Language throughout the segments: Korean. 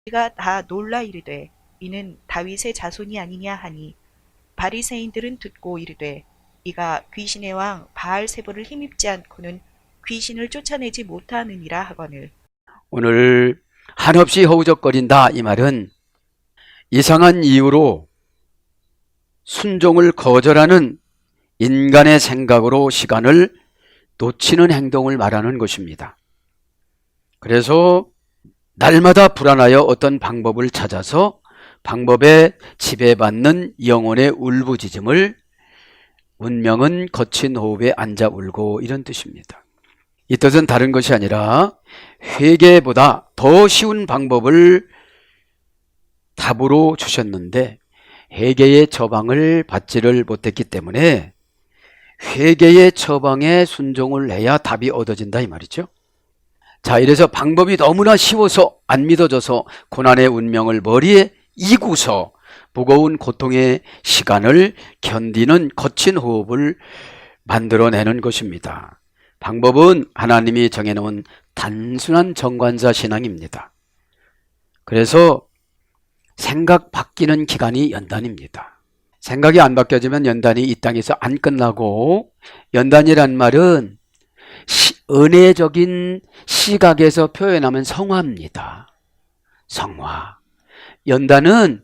우리가 다 놀라 이르되 이는 다윗의 자손이 아니냐 하니 바리새인들은 듣고 이르되 이가 귀신의 왕 바알세불을 힘입지 않고는 귀신을 쫓아내지 못하느니라 하거늘. 오늘 한없이 허우적거린다 이 말은 이상한 이유로 순종을 거절하는 인간의 생각으로 시간을 놓치는 행동을 말하는 것입니다. 그래서 날마다 불안하여 어떤 방법을 찾아서 방법에 지배받는 영혼의 울부짖음을 운명은 거친 호흡에 앉아 울고 이런 뜻입니다. 이 뜻은 다른 것이 아니라 회개보다 더 쉬운 방법을 답으로 주셨는데 회개의 처방을 받지를 못했기 때문에 회개의 처방에 순종을 해야 답이 얻어진다 이 말이죠. 자, 이래서 방법이 너무나 쉬워서 안 믿어져서 고난의 운명을 머리에 이고서 무거운 고통의 시간을 견디는 거친 호흡을 만들어내는 것입니다. 방법은 하나님이 정해놓은 단순한 정관사 신앙입니다. 그래서 생각 바뀌는 기간이 연단입니다. 생각이 안 바뀌어지면 연단이 이 땅에서 안 끝나고, 연단이란 말은 은혜적인 시각에서 표현하면 성화입니다. 성화. 연단은,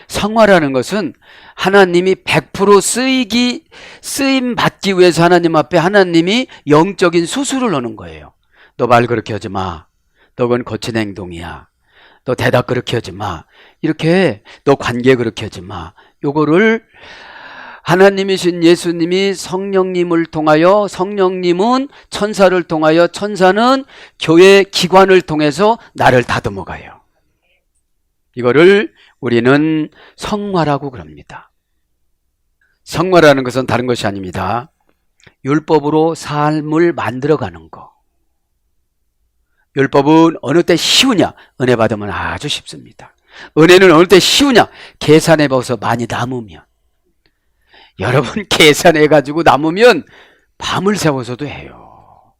성화라는 것은 하나님이 100% 쓰임 받기 위해서 하나님 앞에 하나님이 영적인 수술을 하는 거예요. 너 말 그렇게 하지 마. 너 그건 거친 행동이야. 너 대답 그렇게 하지 마. 이렇게 너 관계 그렇게 하지 마. 요거를 하나님이신 예수님이 성령님을 통하여, 성령님은 천사를 통하여, 천사는 교회 기관을 통해서 나를 다듬어 가요. 이거를 우리는 성화라고 그럽니다. 성화라는 것은 다른 것이 아닙니다. 율법으로 삶을 만들어가는 거. 율법은 어느 때 쉬우냐? 은혜 받으면 아주 쉽습니다. 은혜는 어느 때 쉬우냐? 계산해봐서 많이 남으면. 여러분 계산해가지고 남으면 밤을 새워서도 해요.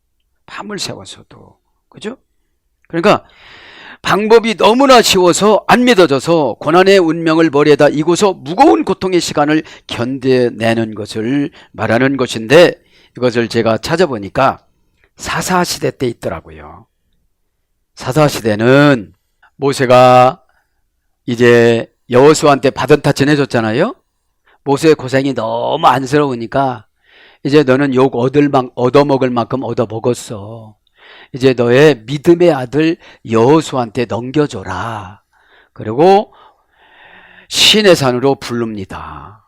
밤을 새워서도. 그죠? 그러니까 방법이 너무나 쉬워서 안 믿어져서 고난의 운명을 머리에다 이고서 무거운 고통의 시간을 견뎌내는 것을 말하는 것인데, 이것을 제가 찾아보니까 사사시대 때 있더라고요. 사사시대는 모세가 이제 여호수아한테 받은타 전해줬잖아요. 모세의 고생이 너무 안쓰러우니까 이제 너는 욕 얻어먹을 만큼 얻어먹었어. 이제 너의 믿음의 아들 여호수아한테 넘겨줘라. 그리고 신의 산으로 부릅니다.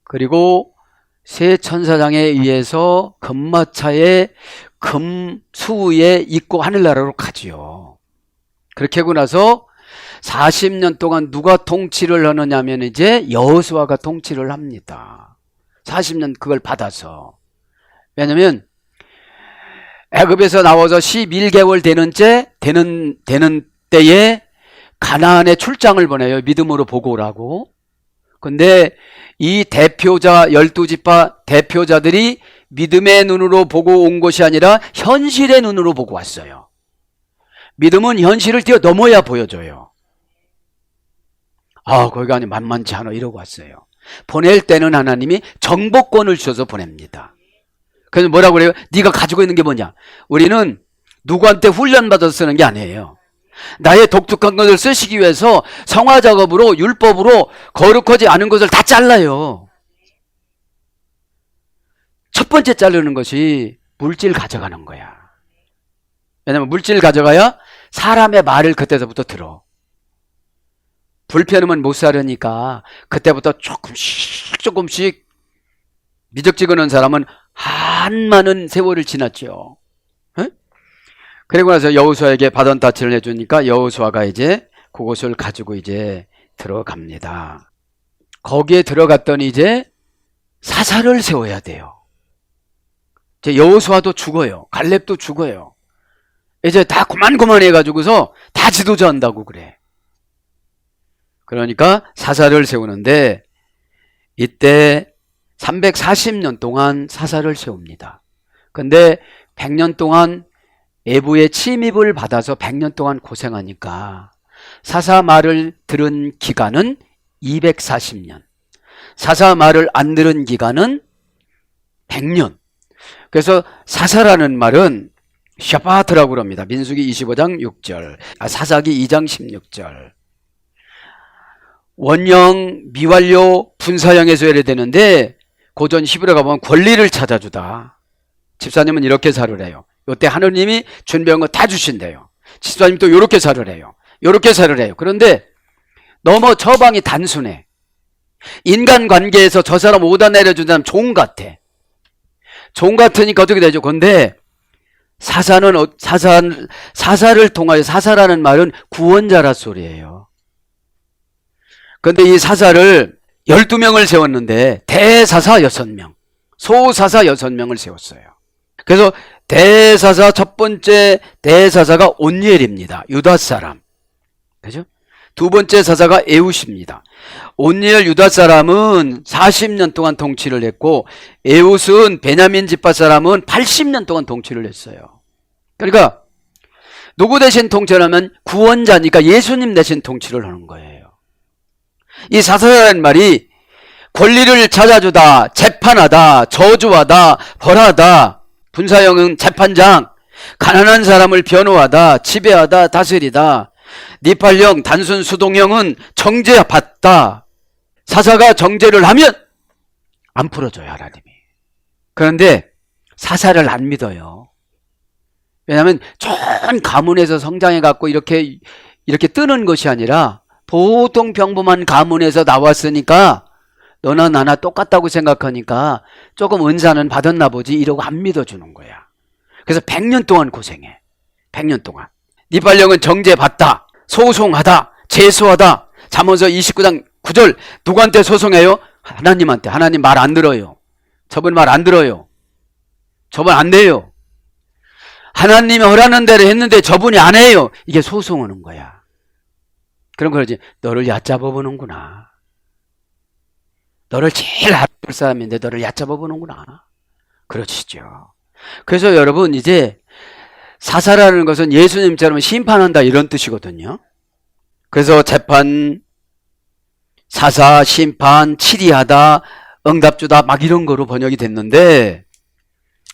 그리고 세 천사장에 의해서 금마차에 금수에 입고 하늘나라로 가지요. 그렇게 하고 나서 40년 동안 누가 통치를 하느냐면 이제 여호수아가 통치를 합니다. 40년 그걸 받아서. 왜냐면 애굽에서 나와서 11개월 되는 때에 가나안에 출장을 보내요. 믿음으로 보고 오라고. 근데 이 대표자 12지파 대표자들이 믿음의 눈으로 보고 온 것이 아니라 현실의 눈으로 보고 왔어요. 믿음은 현실을 뛰어넘어야 보여줘요. 거기가 아니 만만치 않아 이러고 왔어요. 보낼 때는 하나님이 정복권을 주셔서 보냅니다. 그래서 뭐라고 그래요? 네가 가지고 있는 게 뭐냐? 우리는 누구한테 훈련받아서 쓰는 게 아니에요. 나의 독특한 것을 쓰시기 위해서 성화작업으로 율법으로 거룩하지 않은 것을 다 잘라요. 첫 번째 자르는 것이 물질 가져가는 거야. 왜냐면 물질 가져가야 사람의 말을 그때서부터 들어. 불편하면 못 살으니까 그때부터 조금씩 미적지근한 사람은 한많은 세월을 지났죠. 에? 그리고 나서 여호수아에게 받은다치를 해주니까 여호수아가 이제 그것을 가지고 이제 들어갑니다. 거기에 들어갔더니 이제 사사를 세워야 돼요. 이제 여호수아도 죽어요. 갈렙도 죽어요. 이제 다 그만해가지고서 다 지도자 한다고 그래. 그러니까 사사를 세우는데 이때 340년 동안 사사를 세웁니다. 근데 100년 동안 애부의 침입을 받아서 100년 동안 고생하니까 사사 말을 들은 기간은 240년. 사사 말을 안 들은 기간은 100년. 그래서 사사라는 말은 샤바트라고 그럽니다. 민수기 25장 6절, 사사기 2장 16절. 원형, 미완료, 분사형에서 예래되는데 고전 히브리어 가보면 권리를 찾아주다. 집사님은 이렇게 살으래요. 요때 하느님이 준비한 거 다 주신대요. 집사님 또 요렇게 살으래요. 요렇게 살으래요. 그런데 너무 처방이 단순해. 인간관계에서 저 사람 오다 내려준 사람 종 같아. 종 같으니까 어떻게 되죠? 근데 사사를 통하여, 사사라는 말은 구원자라 소리예요. 근데 이 사사를 12명을 세웠는데 대사사 6명, 소사사 6명을 세웠어요. 그래서 대사사, 첫 번째 대사사가 온니엘입니다. 유다 사람. 그죠? 두 번째 사사가 에웃입니다. 온니엘 유다 사람은 40년 동안 통치를 했고, 에웃은 베냐민 지파 사람은 80년 동안 통치를 했어요. 그러니까 누구 대신 통치를 하면 구원자니까 예수님 대신 통치를 하는 거예요. 이 사사라는 말이 권리를 찾아주다, 재판하다, 저주하다, 벌하다. 분사형은 재판장, 가난한 사람을 변호하다, 지배하다, 다스리다. 니팔형, 단순 수동형은 정죄받다. 사사가 정죄를 하면 안 풀어줘요, 하나님이. 그런데 사사를 안 믿어요. 왜냐하면 좋은 가문에서 성장해갖고 이렇게 뜨는 것이 아니라 보통 평범한 가문에서 나왔으니까 너나 나나 똑같다고 생각하니까 조금 은사는 받았나 보지 이러고 안 믿어주는 거야. 그래서 100년 동안 고생해. 100년 동안. 니팔령은 정죄받다, 소송하다, 제소하다. 잠언서 29장 9절 누구한테 소송해요? 하나님한테. 하나님 말 안 들어요. 저분 말 안 들어요. 저분 안 돼요. 하나님이 허락하는 대로 했는데 저분이 안 해요. 이게 소송하는 거야. 그런 거지. 너를 얕잡아 보는구나. 너를 제일 알아볼 사람인데 너를 얕잡아 보는구나. 그러시죠. 그래서 여러분, 이제 사사라는 것은 예수님처럼 심판한다 이런 뜻이거든요. 그래서 재판, 사사, 심판, 치리하다, 응답주다 막 이런 거로 번역이 됐는데,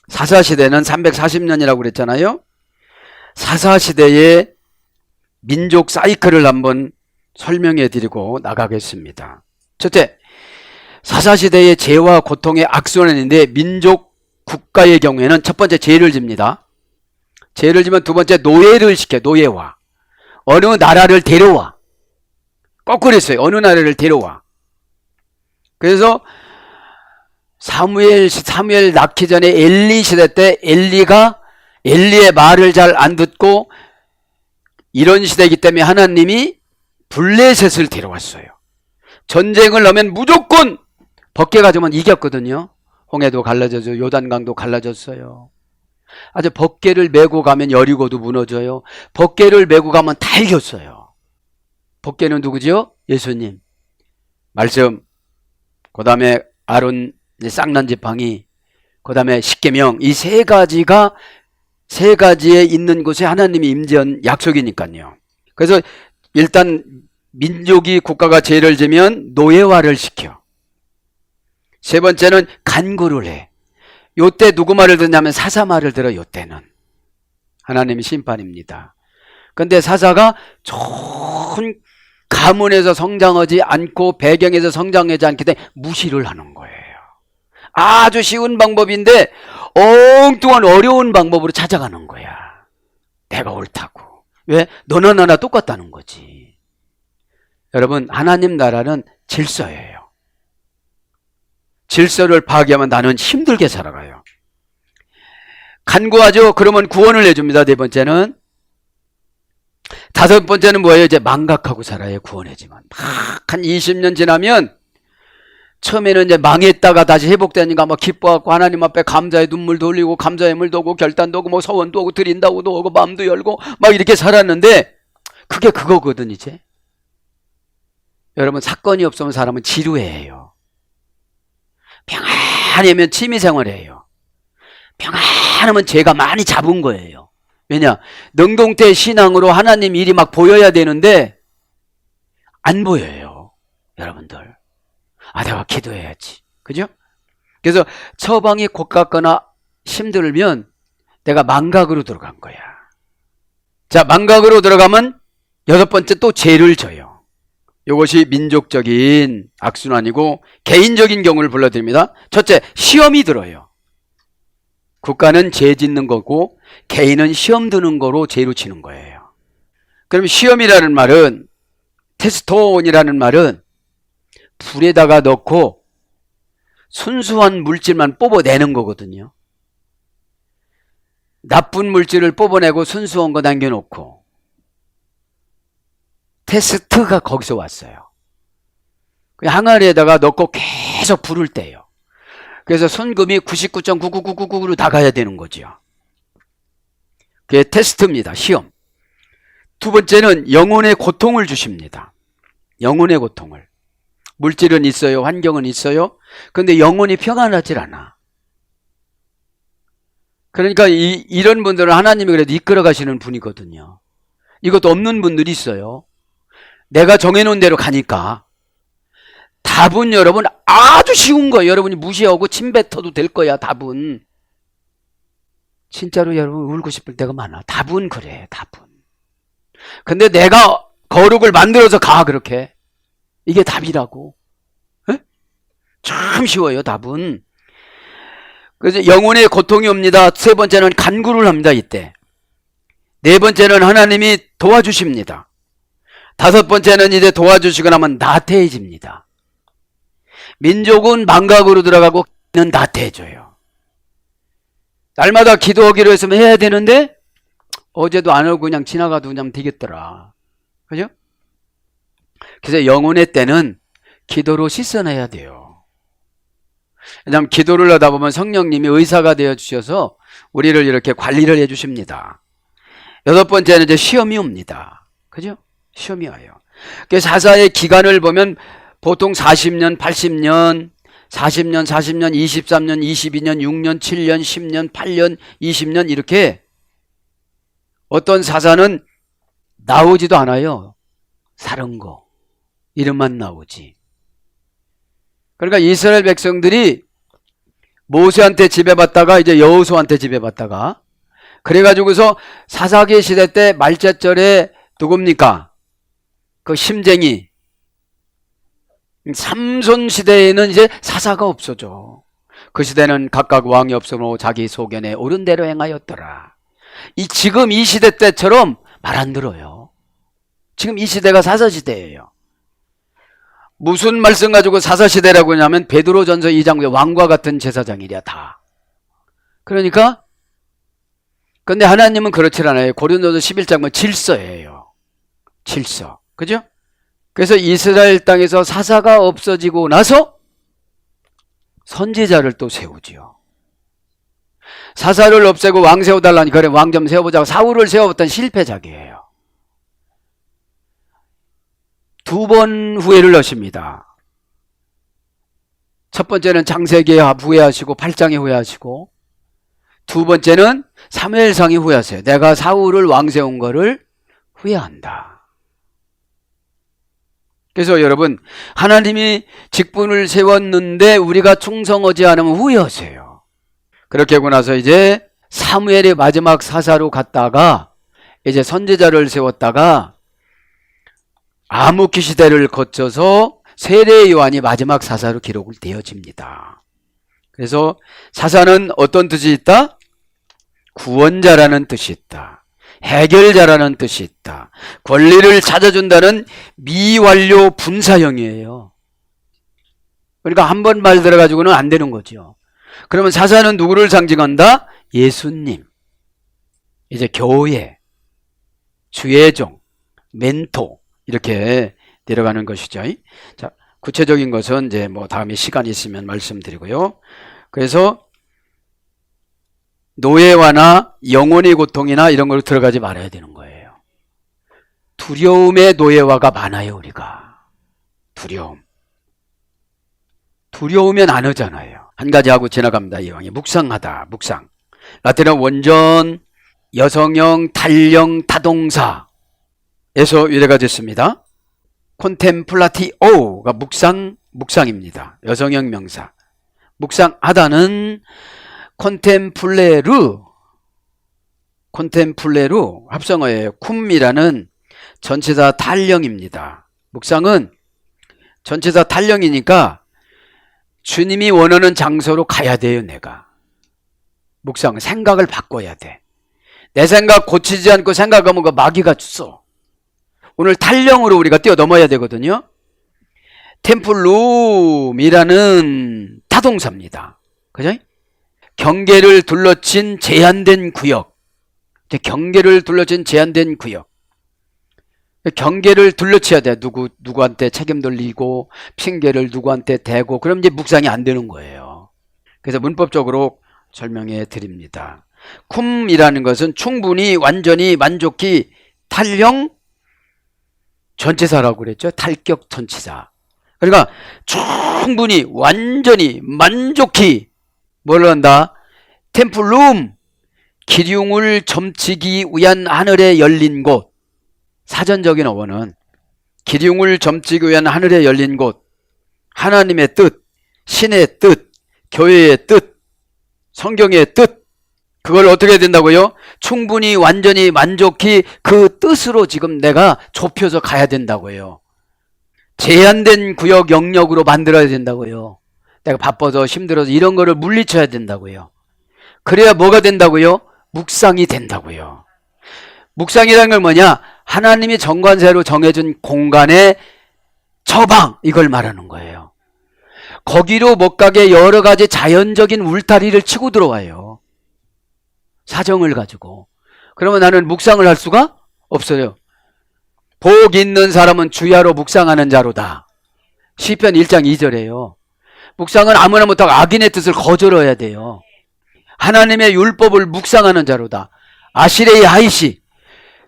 사사시대는 340년이라고 그랬잖아요. 사사시대의 민족 사이클을 한번 설명해 드리고 나가겠습니다. 첫째, 사사시대의 죄와 고통의 악순환인데 민족 국가의 경우에는 첫 번째 죄를 집니다. 죄를 지면 두 번째 노예를 시켜. 노예화. 어느 나라를 데려와. 거꾸로 했어요. 어느 나라를 데려와. 그래서 사무엘 낳기 전에 엘리 시대 때 엘리의 말을 잘 안 듣고 이런 시대이기 때문에 하나님이 블레셋을 데려왔어요. 전쟁을 하면 무조건 벗게 가지면 이겼거든요. 홍해도 갈라져서 요단강도 갈라졌어요. 아주 벗개를 메고 가면 여리고도 무너져요. 벗개를 메고 가면 다 이겼어요. 벗개는 누구죠? 예수님. 말씀. 그 다음에 아론 쌍난 지팡이. 그 다음에 십계명. 이 세 가지에 있는 곳에 하나님이 임재한 약속이니까요. 그래서 일단 민족이 국가가 죄를 지면 노예화를 시켜. 세 번째는 간구를 해. 요때 누구 말을 듣냐면 사사 말을 들어. 요때는 하나님의 심판입니다. 근데 사사가 좋은 가문에서 성장하지 않고 배경에서 성장하지 않기 때문에 무시를 하는 거예요. 아주 쉬운 방법인데 엉뚱한 어려운 방법으로 찾아가는 거야. 내가 옳다고. 왜? 너나 나나 똑같다는 거지. 여러분, 하나님 나라는 질서예요. 질서를 파괴하면 나는 힘들게 살아가요. 간구하죠. 그러면 구원을 해줍니다. 네 번째는. 다섯 번째는 뭐예요? 이제 망각하고 살아요. 구원해지만. 막 한 20년 지나면 처음에는 이제 망했다가 다시 회복되니까 막 기뻐하고 하나님 앞에 감사의 눈물 돌리고 감사의 물도 오고 결단도 오고 뭐 서원도 오고 드린다고도 오고 마음도 열고 막 이렇게 살았는데 그게 그거거든 이제. 여러분, 사건이 없으면 사람은 지루해요. 평안하면 취미생활이에요. 평안하면 죄가 많이 잡은 거예요. 왜냐? 능동태 신앙으로 하나님 일이 막 보여야 되는데 안 보여요. 여러분들. 아, 내가 기도해야지. 그죠? 그래서 처방이 고깝거나 힘들면 내가 망각으로 들어간 거야. 자, 망각으로 들어가면 여섯 번째 또 죄를 져요. 이것이 민족적인 악순환이고 개인적인 경우를 불러드립니다. 첫째, 시험이 들어요. 국가는 죄 짓는 거고 개인은 시험 드는 거로 죄로 치는 거예요. 그럼 시험이라는 말은, 테스톤이라는 말은 불에다가 넣고 순수한 물질만 뽑아내는 거거든요. 나쁜 물질을 뽑아내고 순수한 거 남겨놓고, 테스트가 거기서 왔어요. 항아리에다가 넣고 계속 불을 떼요. 그래서 순금이 99.99999로 나가야 되는 거죠. 그게 테스트입니다. 시험. 두 번째는 영혼의 고통을 주십니다. 영혼의 고통을. 물질은 있어요. 환경은 있어요. 그런데 영혼이 평안하질 않아. 그러니까 이런 분들은 하나님이 그래도 이끌어 가시는 분이거든요. 이것도 없는 분들이 있어요. 내가 정해놓은 대로 가니까. 답은 여러분 아주 쉬운 거예요. 여러분이 무시하고 침 뱉어도 될 거야. 답은. 진짜로 여러분 울고 싶을 때가 많아. 답은 그래. 답은. 근데 내가 거룩을 만들어서 가 그렇게. 이게 답이라고. 에? 참 쉬워요. 답은. 그래서 영혼의 고통이 옵니다. 세 번째는 간구를 합니다. 이때. 네 번째는 하나님이 도와주십니다. 다섯 번째는 이제 도와주시고 나면 나태해집니다. 민족은 망각으로 들어가고 는 나태해져요. 날마다 기도하기로 했으면 해야 되는데 어제도 안 하고 그냥 지나가도 그냥 되겠더라. 그죠? 그래서 영혼의 때는 기도로 씻어내야 돼요. 왜냐하면 기도를 하다 보면 성령님이 의사가 되어 주셔서 우리를 이렇게 관리를 해 주십니다. 여섯 번째는 이제 시험이 옵니다. 그죠? 시험이 와요. 그래서 사사의 기간을 보면 보통 40년, 80년, 40년, 40년, 23년, 22년, 6년, 7년, 10년, 8년, 20년 이렇게 어떤 사사는 나오지도 않아요. 사는 거. 이름만 나오지. 그러니까 이스라엘 백성들이 모세한테 지배받다가 이제 여호수아한테 지배받다가 그래가지고서 사사기 시대 때 말제절에 누굽니까? 그 심쟁이. 삼손 시대에는 이제 사사가 없어져. 그 시대는 각각 왕이 없으므로 자기 소견에 옳은 대로 행하였더라. 지금 이 시대 때처럼 말 안 들어요. 지금 이 시대가 사사 시대예요. 무슨 말씀 가지고 사사 시대라고 하냐면 베드로전서 2장 왕과 같은 제사장이랴 다. 그러니까 근데 하나님은 그렇지 않아요. 고린도서 11장 질서예요. 질서. 그죠? 그래서 이스라엘 땅에서 사사가 없어지고 나서 선지자를 또 세우지요. 사사를 없애고 왕 세워달라니 그래 왕 좀 세워보자고 사울을 세워봤던 실패작이에요. 두 번 후회를 하십니다. 첫 번째는 창세기에 후회하시고 8장에 후회하시고 두 번째는 사무엘상에 후회하세요. 내가 사울을 왕 세운 거를 후회한다. 그래서 여러분 하나님이 직분을 세웠는데 우리가 충성하지 않으면 후회하세요. 그렇게 하고 나서 이제 사무엘의 마지막 사사로 갔다가 이제 선지자를 세웠다가 암흑기 시대를 거쳐서 세례 요한이 마지막 사사로 기록을 되어집니다. 그래서 사사는 어떤 뜻이 있다? 구원자라는 뜻이 있다. 해결자라는 뜻이 있다. 권리를 찾아준다는 미완료 분사형이에요. 그러니까 한 번 말 들어가지고는 안 되는 거죠. 그러면 사사는 누구를 상징한다? 예수님. 이제 교회, 주의 종, 멘토 이렇게 내려가는 것이죠. 자, 구체적인 것은 이제 뭐 다음에 시간이 있으면 말씀드리고요. 그래서 노예화나 영혼의 고통이나 이런 걸로 들어가지 말아야 되는 거예요. 두려움의 노예화가 많아요, 우리가. 두려움. 두려우면 안 하잖아요. 한 가지 하고 지나갑니다. 이왕에 묵상하다, 묵상. 라틴어 원전, 여성형, 단령, 타동사에서 유래가 됐습니다. 콘템플라티오가 묵상입니다. 여성형 명사. 묵상하다는 콘템플레루 합성어예요. 쿰이라는 전치사 탈령입니다. 묵상은 전치사 탈령이니까 주님이 원하는 장소로 가야 돼요. 내가 묵상, 생각을 바꿔야 돼. 내 생각 고치지 않고 생각하면 그 마귀가 주소. 오늘 탈령으로 우리가 뛰어넘어야 되거든요. 템플룸이라는 타동사입니다. 그죠? 경계를 둘러친 제한된 구역. 경계를 둘러친 제한된 구역. 경계를 둘러쳐야 돼. 누구한테 책임 돌리고 핑계를 누구한테 대고 그럼 이제 묵상이 안 되는 거예요. 그래서 문법적으로 설명해 드립니다. 쿰이라는 것은 충분히, 완전히, 만족히, 탈령 전치사라고 그랬죠. 탈격 전치사. 그러니까 충분히, 완전히, 만족히 뭘 한다? 템플룸, 기륭을 점치기 위한 하늘에 열린 곳. 사전적인 어원은 기륭을 점치기 위한 하늘에 열린 곳, 하나님의 뜻, 신의 뜻, 교회의 뜻, 성경의 뜻, 그걸 어떻게 해야 된다고요? 충분히, 완전히, 만족히 그 뜻으로 지금 내가 좁혀서 가야 된다고요. 제한된 구역 영역으로 만들어야 된다고요. 내가 바빠서 힘들어서 이런 거를 물리쳐야 된다고요. 그래야 뭐가 된다고요? 묵상이 된다고요. 묵상이라는 건 뭐냐? 하나님이 정관세로 정해준 공간의 처방, 이걸 말하는 거예요. 거기로 못 가게 여러 가지 자연적인 울타리를 치고 들어와요. 사정을 가지고. 그러면 나는 묵상을 할 수가 없어요. 복 있는 사람은 주야로 묵상하는 자로다. 시편 1장 2절에요. 묵상은 아무나 못하고 악인의 뜻을 거절해야 돼요. 하나님의 율법을 묵상하는 자로다. 아시레이 하이시,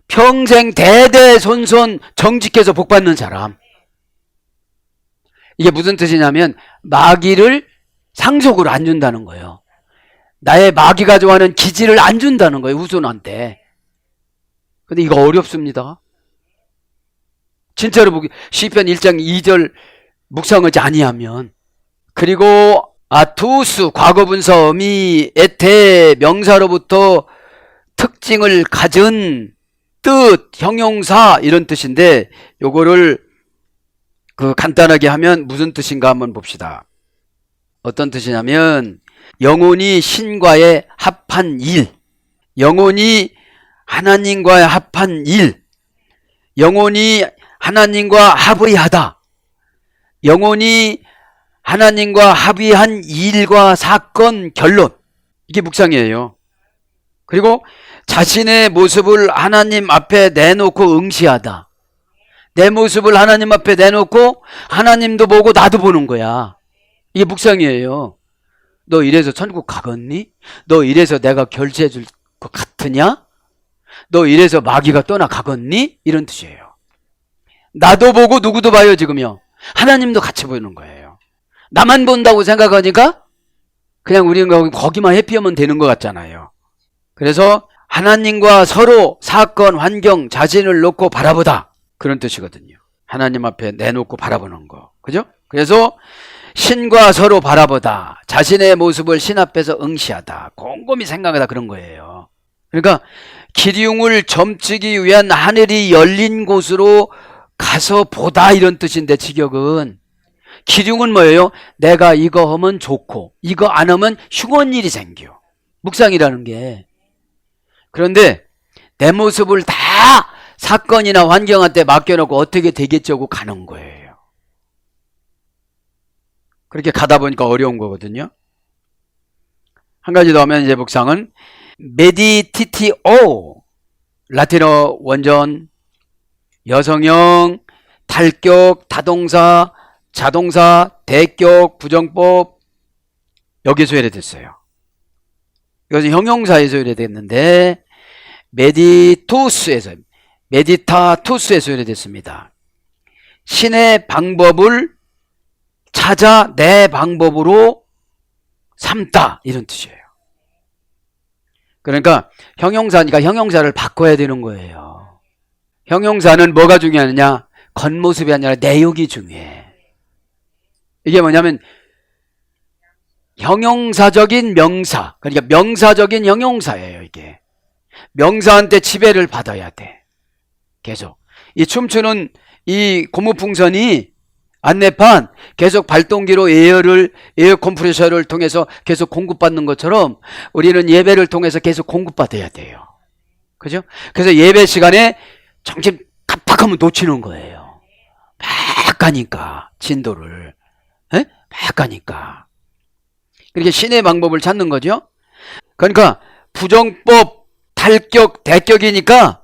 평생 대대손손 정직해서 복받는 사람. 이게 무슨 뜻이냐면 마귀를 상속으로 안 준다는 거예요. 나의 마귀가 좋아하는 기질을 안 준다는 거예요. 후손한테. 근데 이거 어렵습니다. 진짜로 시편 1장 2절 묵상을 아니하면. 그리고 아투스 과거분사 어미 에테 명사로부터 특징을 가진 뜻, 형용사 이런 뜻인데 요거를 간단하게 하면 무슨 뜻인가 한번 봅시다. 어떤 뜻이냐면 영혼이 신과의 합한 일, 영혼이 하나님과의 합한 일, 영혼이 하나님과 합의하다, 영혼이 하나님과 합의한 일과 사건, 결론, 이게 묵상이에요. 그리고 자신의 모습을 하나님 앞에 내놓고 응시하다. 내 모습을 하나님 앞에 내놓고 하나님도 보고 나도 보는 거야. 이게 묵상이에요. 너 이래서 천국 가겠니? 너 이래서 내가 결제해 줄 것 같으냐? 너 이래서 마귀가 떠나가겠니? 이런 뜻이에요. 나도 보고 누구도 봐요. 지금요. 하나님도 같이 보는 거예요. 나만 본다고 생각하니까 그냥 우리는 거기만 해피하면 되는 것 같잖아요. 그래서 하나님과 서로 사건, 환경, 자신을 놓고 바라보다, 그런 뜻이거든요. 하나님 앞에 내놓고 바라보는 거. 그죠? 그래서 신과 서로 바라보다, 자신의 모습을 신 앞에서 응시하다, 곰곰이 생각하다, 그런 거예요. 그러니까 기륭을 점치기 위한 하늘이 열린 곳으로 가서 보다, 이런 뜻인데 직역은 기륭은 뭐예요? 내가 이거 하면 좋고 이거 안 하면 흉한 일이 생겨. 묵상이라는 게. 그런데 내 모습을 다 사건이나 환경한테 맡겨놓고 어떻게 되겠지 하고 가는 거예요. 그렇게 가다 보니까 어려운 거거든요. 한 가지 더 하면 이제 묵상은 메디티티오, 라틴어 원전, 여성형, 탈격, 타동사, 자동사, 대격, 부정법, 여기서 소개됐어요. 이것은 형용사에서 소개됐는데 메디타투스에서 소개됐습니다. 신의 방법을 찾아 내 방법으로 삼다, 이런 뜻이에요. 그러니까 형용사니까 형용사를 바꿔야 되는 거예요. 형용사는 뭐가 중요하느냐? 겉모습이 아니라 내용이 중요해. 이게 뭐냐면 형용사적인 명사, 그러니까 명사적인 형용사예요. 이게 명사한테 지배를 받아야 돼. 계속 이 춤추는 이 고무풍선이 안내판 계속 발동기로 에어 컴프레셔를 통해서 계속 공급받는 것처럼 우리는 예배를 통해서 계속 공급받아야 돼요. 그죠? 그래서 예배 시간에 정신 깜빡하면 놓치는 거예요. 막 가니까 진도를 막 가니까 그렇게 신의 방법을 찾는 거죠. 그러니까 부정법, 탈격, 대격이니까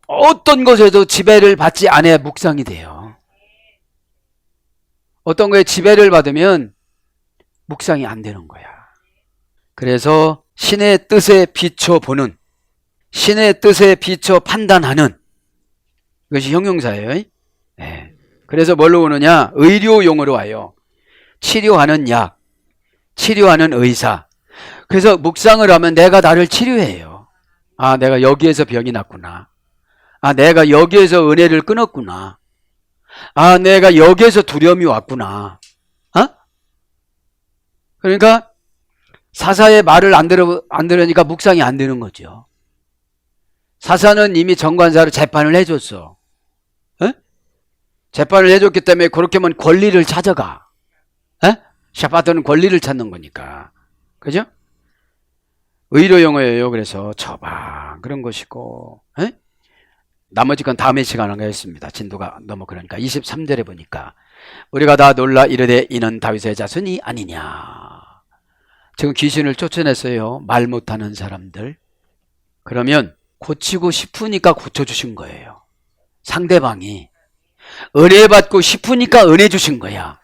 어떤 것에도 지배를 받지 않아야 묵상이 돼요. 어떤 거에 지배를 받으면 묵상이 안 되는 거야. 그래서 신의 뜻에 비춰보는, 신의 뜻에 비춰 판단하는, 이것이 형용사예요. 네. 그래서 뭘로 오느냐? 의료용으로 와요. 치료하는 약, 치료하는 의사. 그래서 묵상을 하면 내가 나를 치료해요. 아, 내가 여기에서 병이 났구나. 아, 내가 여기에서 은혜를 끊었구나. 아, 내가 여기에서 두려움이 왔구나. 그러니까 사사의 말을 안 들으니까 묵상이 안 되는 거죠. 사사는 이미 정관사로 재판을 해줬어. 재판을 해줬기 때문에 그렇게 하면 권리를 찾아가. 샤파트는 권리를 찾는 거니까. 그죠? 의료용어예요. 그래서 처방 그런 것이고. 나머지 건 다음에 시간에 하겠습니다. 진도가 너무 그러니까 23절에 보니까 우리가 다 놀라 이르되 이는 다윗의 자손이 아니냐. 지금 귀신을 쫓아냈어요. 말 못하는 사람들. 그러면 고치고 싶으니까 고쳐주신 거예요. 상대방이 은혜 받고 싶으니까 은혜 주신 거야.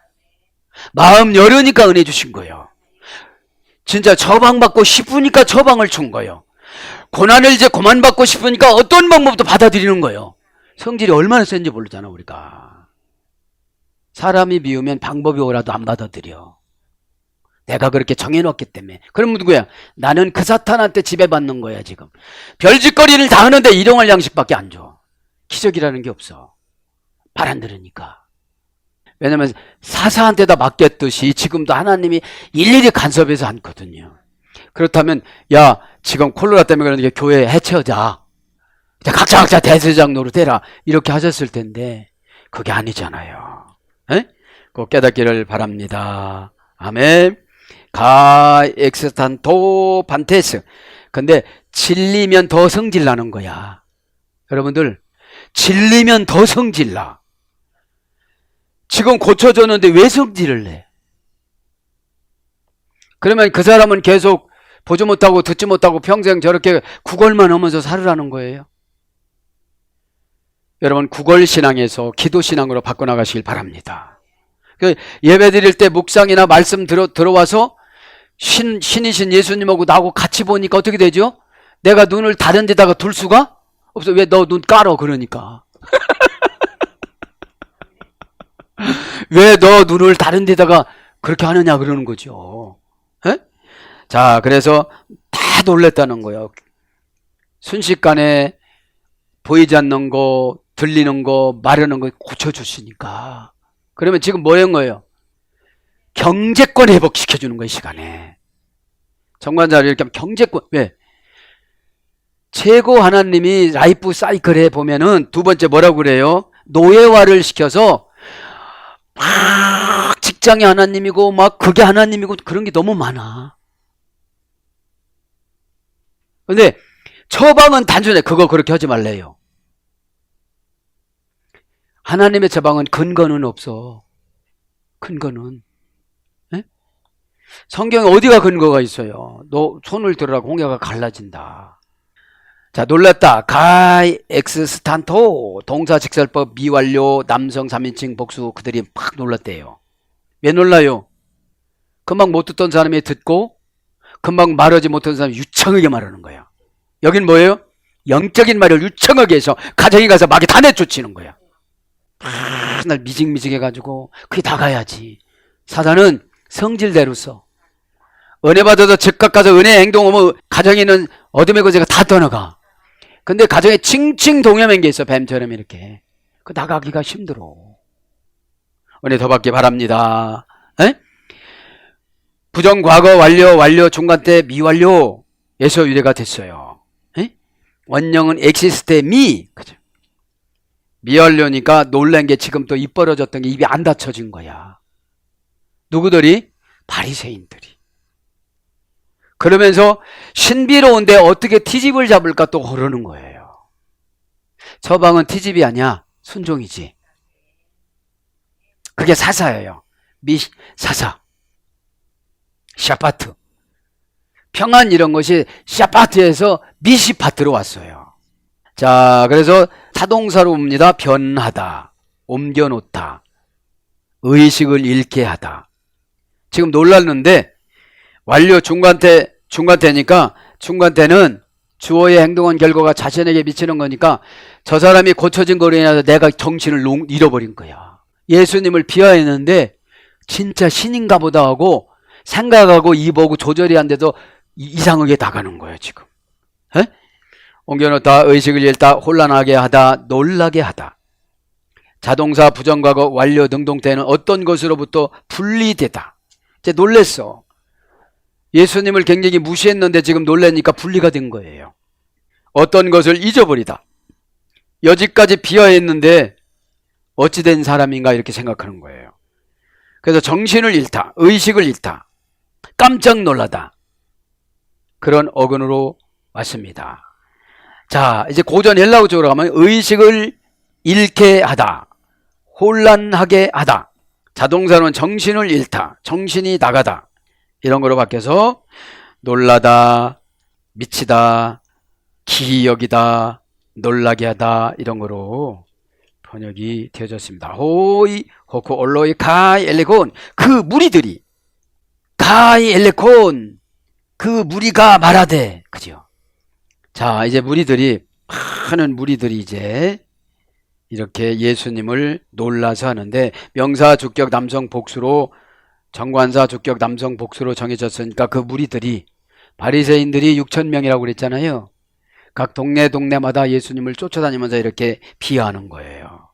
마음 열으니까 은혜 주신 거예요. 진짜 처방받고 싶으니까 처방을 준 거예요. 고난을 이제 그만 받고 싶으니까 어떤 방법도 받아들이는 거예요. 성질이 얼마나 센지 모르잖아 우리가. 사람이 미우면 방법이 오라도 안 받아들여. 내가 그렇게 정해놓았기 때문에. 그럼 누구야? 나는 그 사탄한테 지배받는 거야 지금. 별짓거리를 다 하는데 일용할 양식밖에 안 줘. 기적이라는 게 없어. 말 안 들으니까. 왜냐면 사사한테다 맡겼듯이 지금도 하나님이 일일이 간섭해서 않거든요. 그렇다면 야 지금 콜로라 때문에 그러니까 교회 해체하자. 각자 대제사장 노릇해라. 이렇게 하셨을 텐데 그게 아니잖아요. 꼭 깨닫기를 바랍니다. 아멘. 가 엑스탄토 반테스. 근데 질리면 더 성질 나는 거야. 여러분들 질리면 더 성질 나. 지금 고쳐줬는데 왜 성질을 내? 그러면 그 사람은 계속 보지 못하고 듣지 못하고 평생 저렇게 구걸만 하면서 살으라는 거예요. 여러분 구걸신앙에서 기도신앙으로 바꿔나가시길 바랍니다. 예배 드릴 때 묵상이나 말씀 들어와서 신이신 예수님하고 나하고 같이 보니까 어떻게 되죠? 내가 눈을 다른 데다가 둘 수가 없어. 왜 너 눈 깔어 그러니까. 왜 너 눈을 다른 데다가 그렇게 하느냐 그러는 거죠. 자, 그래서 다 놀랬다는 거예요. 순식간에 보이지 않는 거, 들리는 거, 말하는 거 고쳐주시니까. 그러면 지금 뭐 한 거예요? 경제권 회복시켜주는 거예요, 시간에. 정관자를 이렇게 하면 경제권, 왜? 최고 하나님이 라이프 사이클에 보면은 두 번째 뭐라고 그래요? 노예화를 시켜서 막 직장이 하나님이고 막 그게 하나님이고 그런 게 너무 많아. 근데 처방은 단순해. 그거 그렇게 하지 말래요. 하나님의 처방은 근거는 없어. 근거는. 성경에 어디가 근거가 있어요? 너 손을 들으라고 홍해가 갈라진다. 자, 놀랐다. 가이 엑스스탄토 동사 직설법 미완료 남성 3인칭 복수. 그들이 막 놀랐대요. 왜 놀라요? 금방 못 듣던 사람이 듣고 금방 말하지 못한 사람이 유창하게 말하는 거야. 여긴 뭐예요? 영적인 말을 유창하게 해서 가정에 가서 막이 다 내쫓이는 거야. 날 미직미직해가지고 그게 나가야지. 사단은 성질대로 써. 은혜 받아서 즉각 가서 은혜 행동하면 가정에 있는 어둠의 거제가 다 떠나가. 근데 가정에 칭칭 동여맨 게 있어. 뱀처럼 이렇게. 그 나가기가 힘들어. 은혜 더 받기 바랍니다. 에? 부정과거 완료 중간때 미완료에서 유래가 됐어요. 에? 원형은 엑시스테 그죠? 미완료니까 놀란 게 지금 또 입 벌어졌던 게 입이 안 닫혀진 거야. 누구들이? 바리새인들이. 그러면서 신비로운데 어떻게 티집을 잡을까 또 그러는 거예요. 서방은 티집이 아니야. 순종이지. 그게 사사예요. 사사. 샤파트. 평안 이런 것이 샤파트에서 미시파트로 왔어요. 자, 그래서 타동사로 옵니다. 변하다, 옮겨놓다, 의식을 잃게 하다. 지금 놀랐는데 완료 중간태니까 중간태는 주어의 행동한 결과가 자신에게 미치는 거니까 저 사람이 고쳐진 거로 인해서 내가 정신을 잃어버린 거야. 예수님을 비하했는데 진짜 신인가 보다 하고 생각하고 입하고 조절이 안 돼도 이상하게 나가는 거예요 지금. 에? 옮겨놓다, 의식을 잃다, 혼란하게 하다, 놀라게 하다. 자동사, 부정과거, 완료, 능동태는 어떤 것으로부터 분리되다. 이제 놀랬어. 예수님을 굉장히 무시했는데 지금 놀라니까 분리가 된 거예요. 어떤 것을 잊어버리다. 여지까지 비하했는데 어찌된 사람인가 이렇게 생각하는 거예요. 그래서 정신을 잃다, 의식을 잃다, 깜짝 놀라다. 그런 어근으로 왔습니다. 자, 이제 고전 헬라어 쪽으로 가면 의식을 잃게 하다, 혼란하게 하다. 자동사는 정신을 잃다, 정신이 나가다. 이런 거로 바뀌어서 놀라다, 미치다, 기이 여기다, 놀라게 하다 이런 거로 번역이 되어졌습니다. 호이 호코 올로이 카이 엘레콘 그 무리들이 카이 엘레콘 그 무리가 말하되 그죠? 자, 이제 많은 무리들이 이제 이렇게 예수님을 놀라서 하는데 명사 주격 남성 복수로 정관사 주격 남성 복수로 정해졌으니까 그 무리들이 바리새인들이 6,000명이라고 그랬잖아요. 각 동네마다 예수님을 쫓아다니면서 이렇게 비하하는 거예요.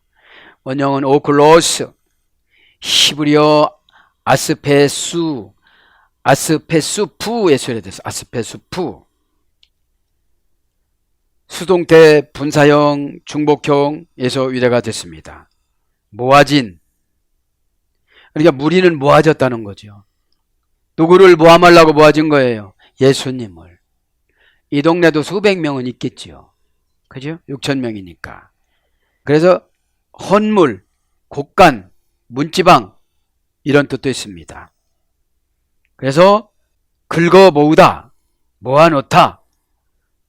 원형은 오클로스, 히브리어 아스페수프에서 유래됐어. 아스페수프. 수동태 분사형 중복형에서 유래가 됐습니다. 모아진. 그러니까 무리는 모아졌다는 거죠. 누구를 모함하려고 모아진 거예요? 예수님을. 이 동네도 수백 명은 있겠지요. 그죠? 6,000명이니까. 그래서 헌물, 곡간, 문지방 이런 뜻도 있습니다. 그래서 긁어 모으다, 모아놓다.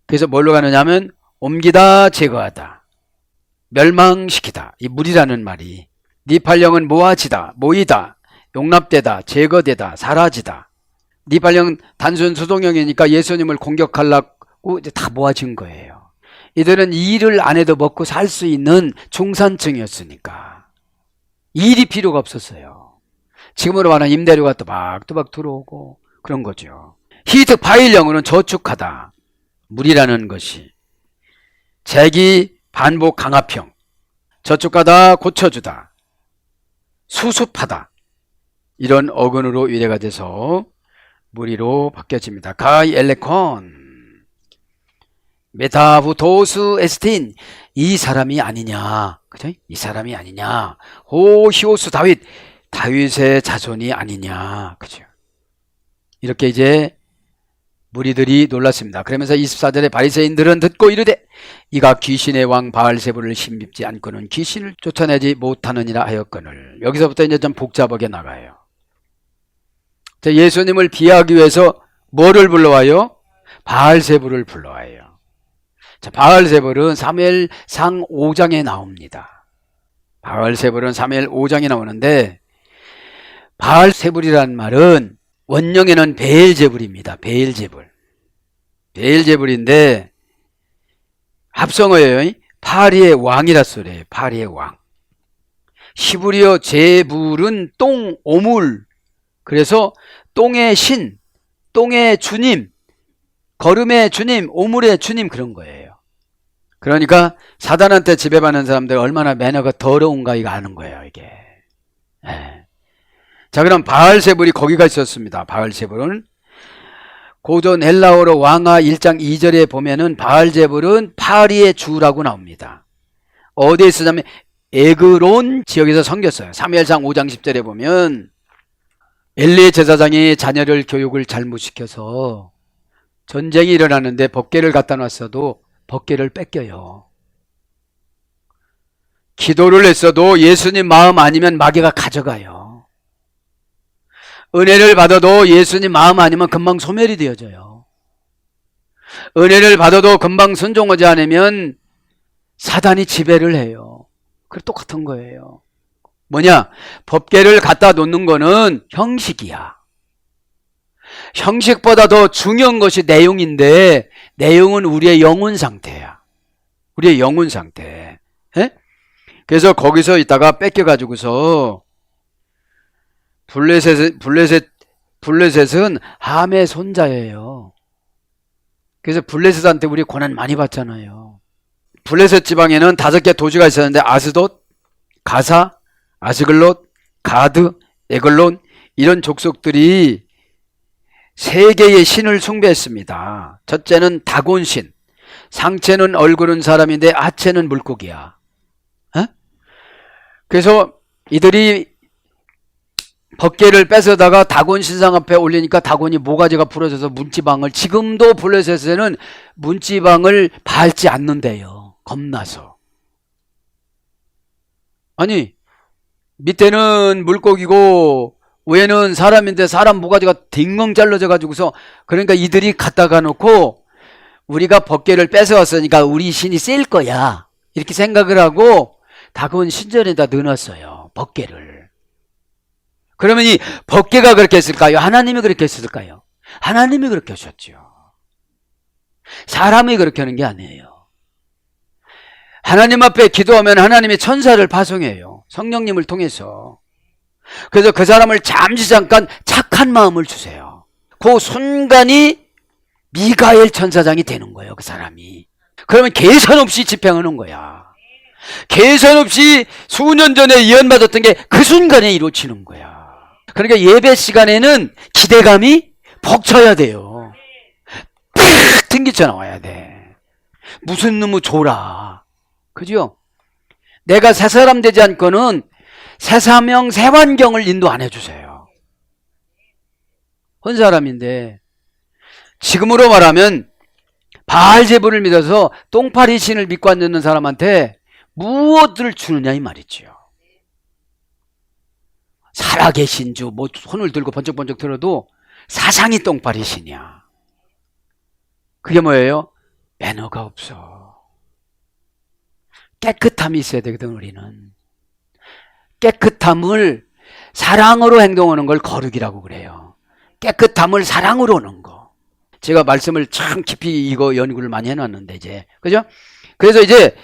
그래서 뭘로 가느냐면 옮기다, 제거하다, 멸망시키다. 이 무리라는 말이 니팔령은 모아지다, 모이다, 용납되다, 제거되다, 사라지다. 니팔령 단순 수동형이니까 예수님을 공격하려고 이제 다 모아진 거예요. 이들은 일을 안 해도 먹고 살 수 있는 중산층이었으니까 일이 필요가 없었어요. 지금으로 말하면 임대료가 또박또박 들어오고 그런 거죠. 히트 파일령으로는 저축하다. 무리라는 것이 재기 반복 강압형, 저축하다, 고쳐주다, 수습하다 이런 어근으로 유래가 돼서 무리로 바뀌어집니다. 가이 엘레콘 메타부토스 에스틴 이 사람이 아니냐, 그죠? 이 사람이 아니냐. 호시오스 다윗의 자손이 아니냐, 그죠? 이렇게 이제 무리들이 놀랐습니다. 그러면서 24절에 바리새인들은 듣고 이르되 이가 귀신의 왕 바알세불을 힘입지 않고는 귀신을 쫓아내지 못하느니라 하였거늘. 여기서부터 이제 좀 복잡하게 나가요. 예수님을 비하하기 위해서 뭐를 불러와요? 바알세불을 불러와요. 자, 바알세불은 사무엘상 5장에 나옵니다. 바알세불은 사무엘 5장에 나오는데 바알세불이라는 말은 원형에는 베엘제불입니다. 베엘제불인데 합성어예요. 파리의 왕이라 소리예요. 파리의 왕. 히브리어 제불은 똥, 오물. 그래서 똥의 신, 똥의 주님, 걸음의 주님, 오물의 주님 그런 거예요. 그러니까 사단한테 지배받는 사람들 얼마나 매너가 더러운가 이거 아는 거예요, 이게. 예. 자, 그럼 바알세불이 거기가 있었습니다. 바알세불은 고전 헬라어로 왕하 1장 2절에 보면은 바알세불은 파리의 주라고 나옵니다. 어디에 쓰냐면 에그론 지역에서 섬겼어요. 사무엘상 5장 10절에 보면 엘리 제사장이 자녀를 교육을 잘못시켜서 전쟁이 일어나는데 법궤를 갖다 놨어도 법궤를 뺏겨요. 기도를 했어도 예수님 마음 아니면 마귀가 가져가요. 은혜를 받아도 예수님 마음 아니면 금방 소멸이 되어져요. 은혜를 받아도 금방 순종하지 않으면 사단이 지배를 해요. 그래 똑같은 거예요. 뭐냐? 법궤를 갖다 놓는 거는 형식이야. 형식보다 더 중요한 것이 내용인데 내용은 우리의 영혼 상태야. 우리의 영혼 상태. 에? 그래서 거기서 있다가 뺏겨가지고서 블레셋은 함의 손자예요. 그래서 블레셋한테 우리 고난 많이 받잖아요. 블레셋 지방에는 5개 도시가 있었는데 아스돗, 가사, 아스글롯, 가드, 에글론 이런 족속들이 3개의 신을 숭배했습니다. 첫째는 다곤신, 상체는 얼굴은 사람인데 하체는 물고기야. 에? 그래서 이들이 법궤를 뺏어다가 다곤 신상 앞에 올리니까 다곤이 모가지가 부러져서 문지방을, 지금도 블레셋에는 문지방을 밟지 않는데요. 겁나서. 아니 밑에는 물고기고 위에는 사람인데 사람 모가지가 딩멍 잘라져 가지고서, 그러니까 이들이 갖다가 놓고 우리가 법궤를 뺏어왔으니까 우리 신이 셀 거야 이렇게 생각을 하고 다곤 신전에다 넣어놨어요, 법궤를. 그러면 이 법궤가 그렇게 했을까요? 하나님이 그렇게 했을까요? 하나님이 그렇게 하셨죠. 사람이 그렇게 하는 게 아니에요. 하나님 앞에 기도하면 하나님이 천사를 파송해요, 성령님을 통해서. 그래서 그 사람을 잠깐 착한 마음을 주세요. 그 순간이 미가엘 천사장이 되는 거예요, 그 사람이. 그러면 계산 없이 집행하는 거야. 계산 없이 수년 전에 예언받았던 게 그 순간에 이루어지는 거야. 그러니까 예배 시간에는 기대감이 벅차야 돼요. 팍 튕기쳐 나와야 돼. 무슨 놈의 줘라. 그죠? 내가 새 사람 되지 않고는 새 사명, 새 환경을 인도 안 해주세요. 혼 사람인데 지금으로 말하면 바알제불을 믿어서 똥파리 신을 믿고 앉는 사람한테 무엇을 주느냐 이 말이지요. 살아계신 주, 뭐 손을 들고 번쩍번쩍 들어도 사상이 똥파리 신이야. 그게 뭐예요? 매너가 없어. 깨끗함이 있어야 되거든. 우리는 깨끗함을 사랑으로 행동하는 걸 거룩이라고 그래요. 깨끗함을 사랑으로 하는 거. 제가 말씀을 참 깊이 이거 연구를 많이 해놨는데 이제, 그죠? 그래서 이제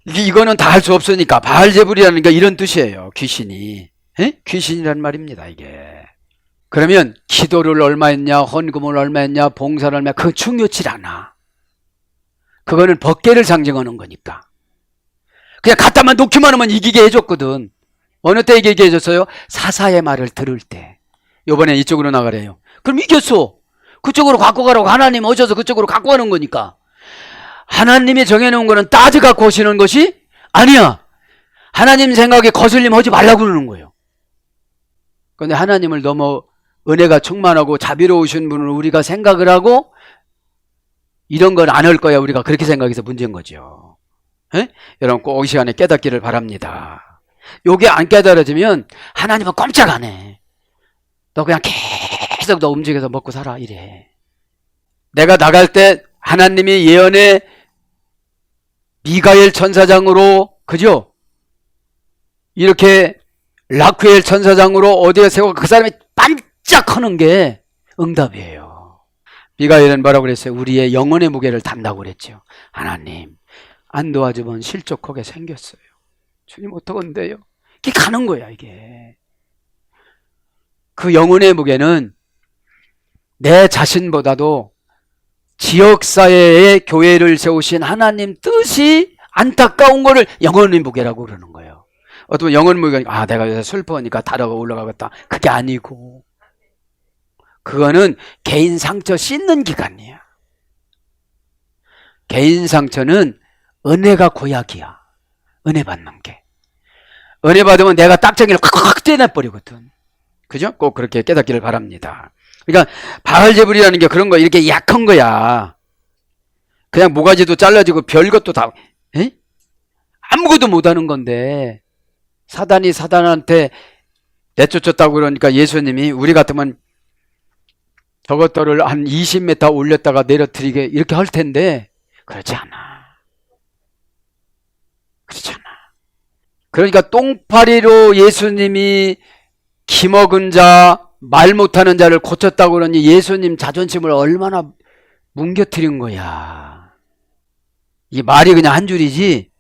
이거는 다 할 수 없으니까 바알제불이라는 게 이런 뜻이에요. 귀신이. 에? 귀신이란 말입니다, 이게. 그러면 기도를 얼마 했냐, 헌금을 얼마 했냐, 봉사를 얼마, 그거 중요치 않아. 그거는 법궤를 상징하는 거니까. 그냥 갖다만 놓기만 하면 이기게 해줬거든. 어느 때 이기게 해줬어요? 사사의 말을 들을 때. 요번에 이쪽으로 나가래요. 그럼 이겼어. 그쪽으로 갖고 가라고 하나님 오셔서 그쪽으로 갖고 가는 거니까. 하나님이 정해놓은 거는 따져 갖고 오시는 것이 아니야. 하나님 생각에 거슬림 하지 말라고 그러는 거예요. 그런데 하나님을 너무 은혜가 충만하고 자비로우신 분을 우리가 생각을 하고 이런 건 안 할 거야 우리가 그렇게 생각해서 문제인 거죠. 에? 여러분 꼭 이 시간에 깨닫기를 바랍니다. 요게 안 깨달아지면 하나님은 꼼짝 안 해. 너 그냥 계속 너 움직여서 먹고 살아 이래. 내가 나갈 때 하나님이 예언의 미가엘 천사장으로, 그죠? 이렇게 라쿠엘 천사장으로 어디에 세우고 그 사람이 반짝하는 게 응답이에요. 미가엘은 뭐라고 그랬어요? 우리의 영혼의 무게를 담다고 그랬죠. 하나님 안 도와주면 실족하게 생겼어요. 주님 어떡한데요? 이게 가는 거야 이게. 그 영혼의 무게는 내 자신보다도 지역사회에 교회를 세우신 하나님 뜻이 안타까운 거를 영혼의무게라고 그러는 거예요. 어떤 영혼의무게가 내가 요새 슬퍼하니까 다려가 올라가겠다. 그게 아니고 그거는 개인 상처 씻는 기간이야. 개인 상처는 은혜가 고약이야. 은혜 받는 게. 은혜 받으면 내가 딱정이를 콱콱 떼내버리거든. 그죠? 꼭 그렇게 깨닫기를 바랍니다. 그러니까 바알제불이라는 게 그런 거 이렇게 약한 거야. 그냥 모가지도 잘라지고 별것도 다 아무것도 못하는 건데 사단이 사단한테 내쫓았다고 그러니까 예수님이 우리 같으면 저것들을 한 20m 올렸다가 내려뜨리게 이렇게 할 텐데 그렇지 않아. 그렇지 않아. 그러니까 똥파리로 예수님이 기먹은 자, 말 못하는 자를 고쳤다고 그러니 예수님 자존심을 얼마나 뭉개뜨린 거야. 이 말이 그냥 한 줄이지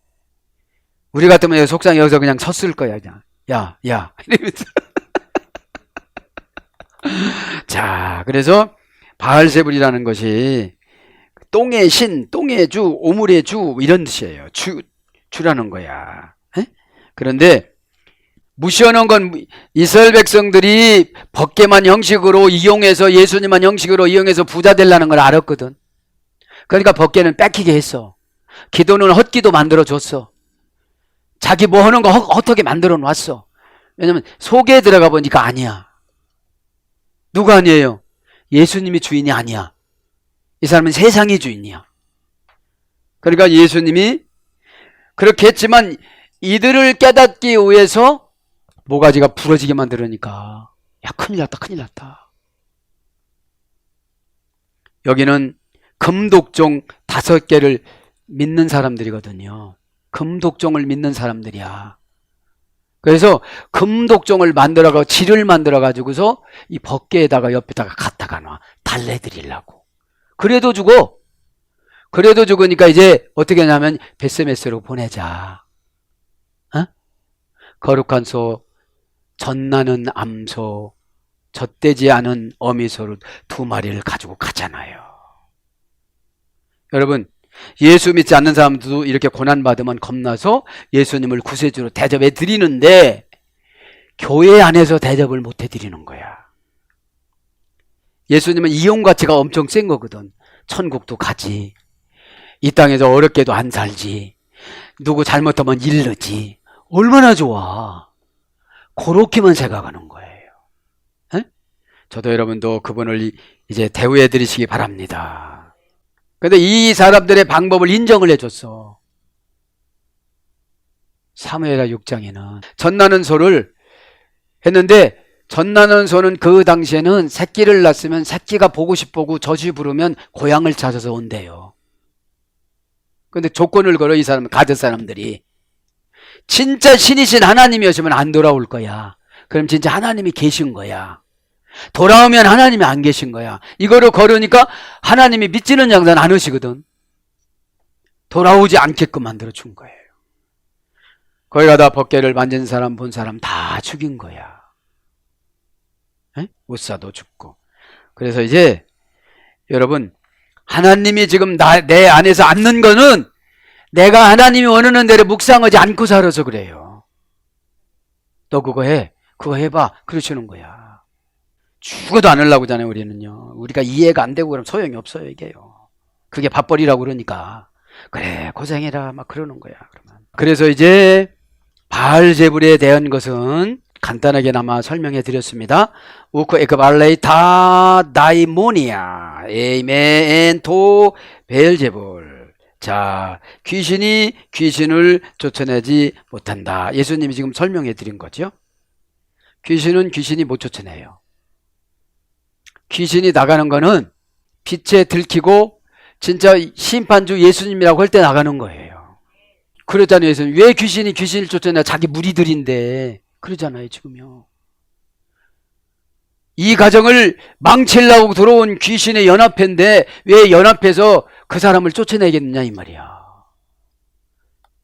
우리 같으면 속상해 여기서 그냥 섰을 거야. 그냥 야 이러면서 자, 그래서 바알세불이라는 것이 똥의 신, 똥의 주, 오물의 주 이런 뜻이에요. 주라는 거야. 그런데 무시하는 건 이스라엘 백성들이 법계만 형식으로 이용해서 예수님만 형식으로 이용해서 부자 되려는 걸 알았거든. 그러니까 법계는 뺏기게 했어. 기도는 헛기도 만들어줬어. 자기 뭐 하는 거 헛하게 만들어 놨어. 왜냐면 속에 들어가 보니까 아니야. 누가 아니에요? 예수님이 주인이 아니야. 이 사람은 세상이 주인이야. 그러니까 예수님이 그렇게 했지만 이들을 깨닫기 위해서 모가지가 부러지게 만들으니까 야 큰일 났다 큰일 났다. 여기는 금독종 5개를 믿는 사람들이거든요. 금독종을 믿는 사람들이야. 그래서 금독종을 만들어가 질을 만들어 가지고서 이 법궤에다가 옆에다가 갖다가 놔 달래드리려고. 그래도 죽어. 그래도 죽으니까 이제 어떻게 하냐면 베스메스로 보내자. 거룩한 소, 젖나는 암소, 젖대지 않은 어미소를 2마리를 가지고 가잖아요. 여러분 예수 믿지 않는 사람들도 이렇게 고난받으면 겁나서 예수님을 구세주로 대접해 드리는데 교회 안에서 대접을 못 해드리는 거야. 예수님은 이용가치가 엄청 센 거거든. 천국도 가지, 이 땅에서 어렵게도 안 살지, 누구 잘못하면 일르지. 얼마나 좋아. 그렇게만 생각하는 거예요. 에? 저도 여러분도 그분을 이제 대우해 드리시기 바랍니다. 근데 이 사람들의 방법을 인정을 해줬어. 사무엘하 6장에는 젖나는 소를 했는데 젖나는 소는 그 당시에는 새끼를 낳았으면 새끼가 보고 싶고 젖이 부르면 고향을 찾아서 온대요. 근데 조건을 걸어 이 사람 가드 사람들이 진짜 신이신 하나님이었으면 안 돌아올 거야. 그럼 진짜 하나님이 계신 거야. 돌아오면 하나님이 안 계신 거야. 이거를 걸으니까 하나님이 믿지는 양산 안 오시거든. 돌아오지 않게끔 만들어 준 거예요. 거기 가다 법궤를 만진 사람 본 사람 다 죽인 거야. 못사도 죽고. 그래서 이제 여러분 하나님이 지금 내 안에서 앉는 거는 내가 하나님이 원하는 대로 묵상하지 않고 살아서 그래요. 너 그거 해. 그거 해봐. 그러시는 거야. 죽어도 안 하려고 하잖아요. 우리는요. 우리가 이해가 안 되고 그러면 소용이 없어요. 이게요. 그게 밥벌이라고 그러니까 그래 고생해라 막 그러는 거야. 그러면. 그래서 이제 바알제불에 대한 것은 간단하게나마 설명해 드렸습니다. 우크 에크발레이타 다이모니아 에이멘 토 베엘제불. 자, 귀신이 귀신을 쫓아내지 못한다. 예수님이 지금 설명해 드린 거죠. 귀신은 귀신이 못 쫓아내요. 귀신이 나가는 거는 빛에 들키고 진짜 심판주 예수님이라고 할 때 나가는 거예요. 그러잖아요. 예수님. 왜 귀신이 귀신을 쫓아내? 자기 무리들인데. 그러잖아요. 지금요. 이 가정을 망치려고 들어온 귀신의 연합회인데 왜 연합해서 그 사람을 쫓아내겠느냐 이 말이야.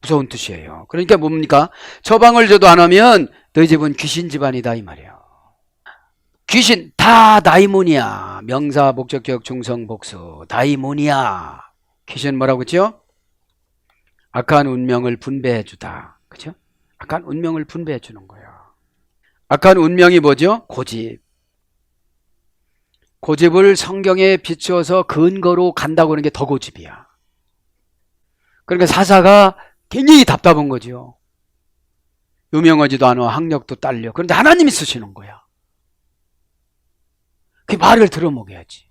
무서운 뜻이에요. 그러니까 뭡니까? 처방을 줘도 안 하면 너희 집은 귀신 집안이다 이 말이야. 귀신 다 다이모니아. 명사 목적격 중성 복수 다이모니아. 귀신 뭐라고 했죠? 악한 운명을 분배해 주다. 그죠? 악한 운명을 분배해 주는 거예요. 악한 운명이 뭐죠? 고집. 고집을 성경에 비추어서 근거로 간다고 하는 게 더 고집이야. 그러니까 사사가 굉장히 답답한 거죠. 유명하지도 않아. 학력도 딸려. 그런데 하나님이 쓰시는 거야. 그 말을 들어먹여야지.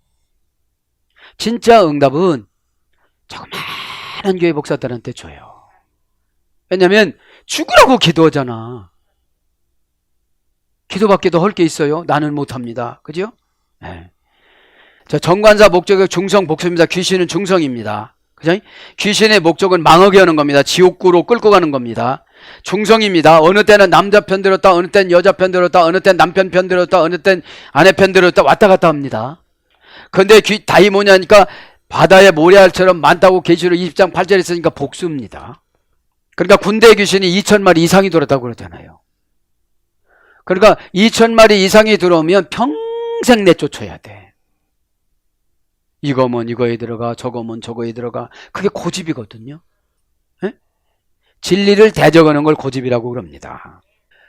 진짜 응답은 조그마한 교회 목사들한테 줘요. 왜냐면 죽으라고 기도하잖아. 기도밖에도 할 게 있어요? 나는 못합니다. 그죠? 네. 자, 정관사 목적의 중성 복수입니다. 귀신은 중성입니다. 그죠? 귀신의 목적은 망하게 하는 겁니다. 지옥구로 끌고 가는 겁니다. 중성입니다. 어느 때는 남자 편 들었다, 어느 때는 여자 편 들었다, 어느 때는 남편 편 들었다, 어느 때는 아내 편 들었다, 왔다 갔다 합니다. 근데 다이모니아니까 바다의 모래알처럼 많다고 계시록 20장 8절에 있으니까 복수입니다. 그러니까 군대 귀신이 2,000마리 이상이 들었다고 그러잖아요. 그러니까 2,000마리 이상이 들어오면 평생 내쫓아야 돼. 이거면 이거에 들어가, 저거면 저거에 들어가. 그게 고집이거든요. 에? 진리를 대적하는 걸 고집이라고 그럽니다.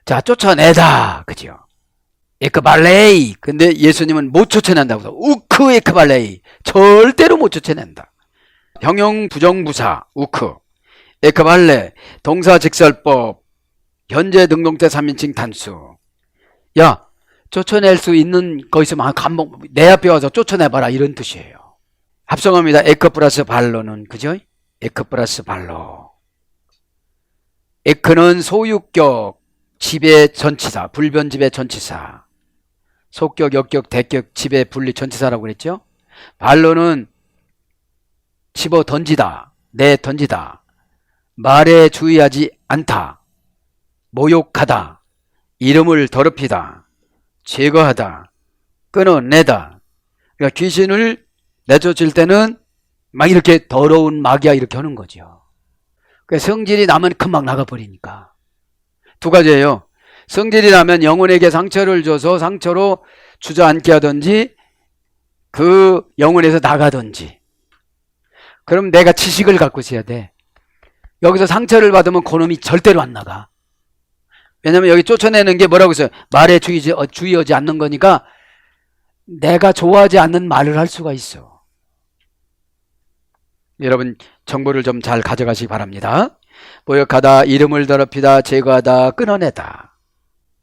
자, 쫓아내다. 그죠? 에크발레이. 근데 예수님은 못 쫓아낸다고. 우크 에크발레이. 절대로 못 쫓아낸다. 형용 부정부사 우크. 에크발레. 동사직설법. 현재 능동태 3인칭 단수. 야, 쫓아낼 수 있는 거 있으면 내 앞에 와서 쫓아내봐라. 이런 뜻이에요. 합성합니다. 에크 플러스 발로는, 그죠? 에크 플러스 발로. 에크는 소유격, 지배 전치사, 불변지배 전치사. 속격, 역격, 대격, 지배, 분리 전치사라고 그랬죠? 발로는 집어 던지다, 내 던지다, 말에 주의하지 않다, 모욕하다, 이름을 더럽히다, 제거하다, 끊어내다. 그러니까 귀신을 내쫓을 때는 막 이렇게 더러운 마귀야 이렇게 하는 거죠. 그러니까 성질이 나면 금방 나가버리니까. 두 가지예요. 성질이 나면 영혼에게 상처를 줘서 상처로 주저앉게 하든지 그 영혼에서 나가든지. 그럼 내가 지식을 갖고 있어야 돼. 여기서 상처를 받으면 그놈이 절대로 안 나가. 왜냐면 여기 쫓아내는 게 뭐라고 했어요? 말에 주의하지 않는 거니까 내가 좋아하지 않는 말을 할 수가 있어. 여러분 정보를 좀 잘 가져가시기 바랍니다. 모욕하다, 이름을 더럽히다, 제거하다, 끊어내다.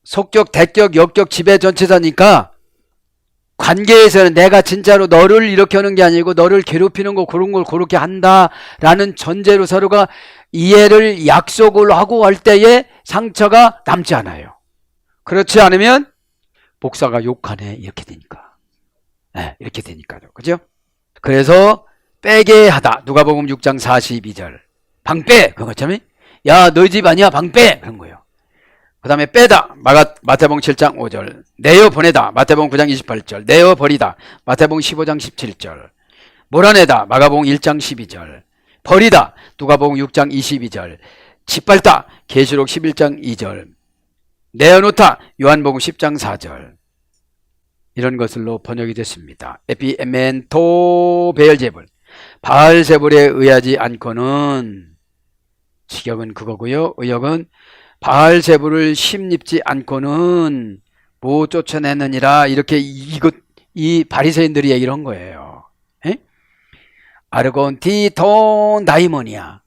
속격, 대격, 역격, 지배 전체사니까 관계에서는 내가 진짜로 너를 이렇게 하는 게 아니고 너를 괴롭히는 거 그런 걸 그렇게 한다라는 전제로 서로가 이해를 약속을 하고 할 때에 상처가 남지 않아요. 그렇지 않으면 목사가 욕하네 이렇게 되니까. 네, 이렇게 되니까요. 그죠? 그래서 빼게 하다. 누가복음 6장 42절. 방빼. 그거 참. 야, 너희 집 아니야? 방빼. 그런 거예요. 그 다음에 빼다. 마태복음 7장 5절. 내어 보내다. 마태복음 9장 28절. 내어 버리다. 마태복음 15장 17절. 몰아내다. 마가복음 1장 12절. 버리다. 누가복음 6장 22절. 짓밟다. 계시록 11장 2절. 내어놓다. 요한복음 10장 4절. 이런 것들로 번역이 됐습니다. 에피멘토 베엘제불. 바알세불에 의하지 않고는, 직역은 그거고요. 의역은 바알세불을 심입지 않고는 못 쫓아내느니라. 이렇게 이 바리새인들이 얘기를 한 거예요. 에? 아르곤티톤 다이모니아.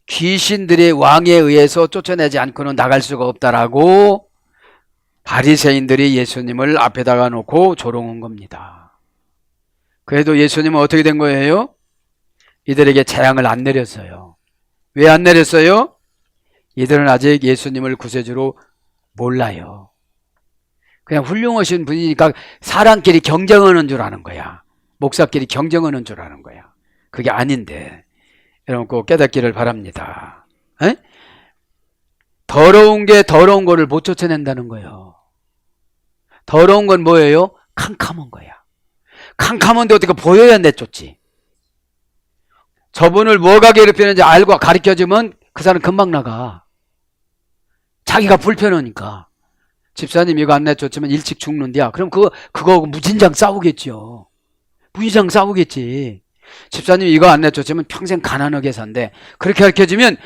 귀신들의 왕에 의해서 쫓아내지 않고는 나갈 수가 없다라고 바리새인들이 예수님을 앞에다가 놓고 조롱한 겁니다. 그래도 예수님은 어떻게 된 거예요? 이들에게 재앙을 안 내렸어요. 왜 안 내렸어요? 이들은 아직 예수님을 구세주로 몰라요. 그냥 훌륭하신 분이니까 사람끼리 경쟁하는 줄 아는 거야. 목사끼리 경쟁하는 줄 아는 거야. 그게 아닌데 여러분 꼭 깨닫기를 바랍니다. 에? 더러운 게 더러운 거를 못 쫓아낸다는 거예요. 더러운 건 뭐예요? 캄캄한 거야. 캄캄한데 어떻게 보여야 내쫓지. 저분을 뭐가 괴롭히는지 알고 가르쳐주면 그 사람 금방 나가. 자기가 불편하니까. 집사님 이거 안 내쫓으면 일찍 죽는데야. 그럼 그거 무진장 싸우겠죠. 무진장 싸우겠지. 집사님 이거 안 내쫓으면 평생 가난하게 산대. 그렇게 가르쳐주면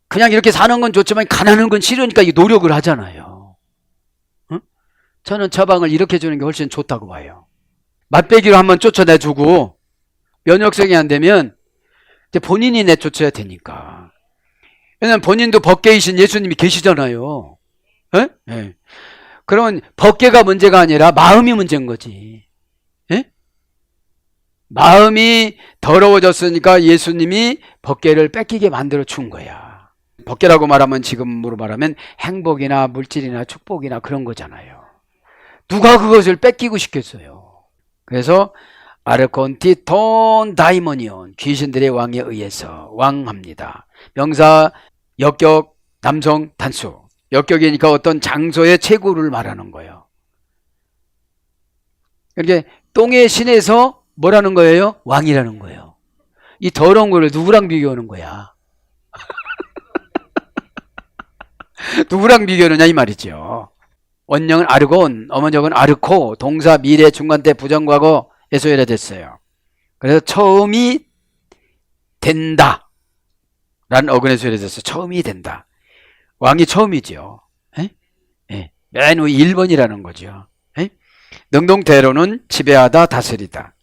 그냥 이렇게 사는 건 좋지만 가난한 건 싫으니까 이 노력을 하잖아요. 응? 저는 처방을 이렇게 주는 게 훨씬 좋다고 봐요. 맛배기로 한번 쫓아내주고 면역성이 안 되면 이제 본인이 내쫓아야 되니까. 왜냐면 본인도 벗개이신 예수님이 계시잖아요. 예? 예. 그러면 벗개가 문제가 아니라 마음이 문제인 거지. 예? 마음이 더러워졌으니까 예수님이 벗개를 뺏기게 만들어 준 거야. 벗개라고 말하면 지금으로 말하면 행복이나 물질이나 축복이나 그런 거잖아요. 누가 그것을 뺏기고 싶겠어요. 그래서 아르콘티 톤 다이모니온, 귀신들의 왕에 의해서 왕합니다. 명사 역격 남성 단수. 역격이니까 어떤 장소의 최고를 말하는 거예요. 이렇게 똥의 신에서 뭐라는 거예요? 왕이라는 거예요. 이 더러운 거를 누구랑 비교하는 거야? 누구랑 비교하느냐 이 말이죠. 원형은 아르곤, 어머적은 아르코, 동사 미래 중간때 부정과거에서 유래됐어요. 그래서 처음이 된다 라는 어근에서 유래됐어요. 처음이 된다. 왕이 처음이죠. 예. 맨 후 1번이라는 거죠. 예? 능동대로는 지배하다, 다스리다.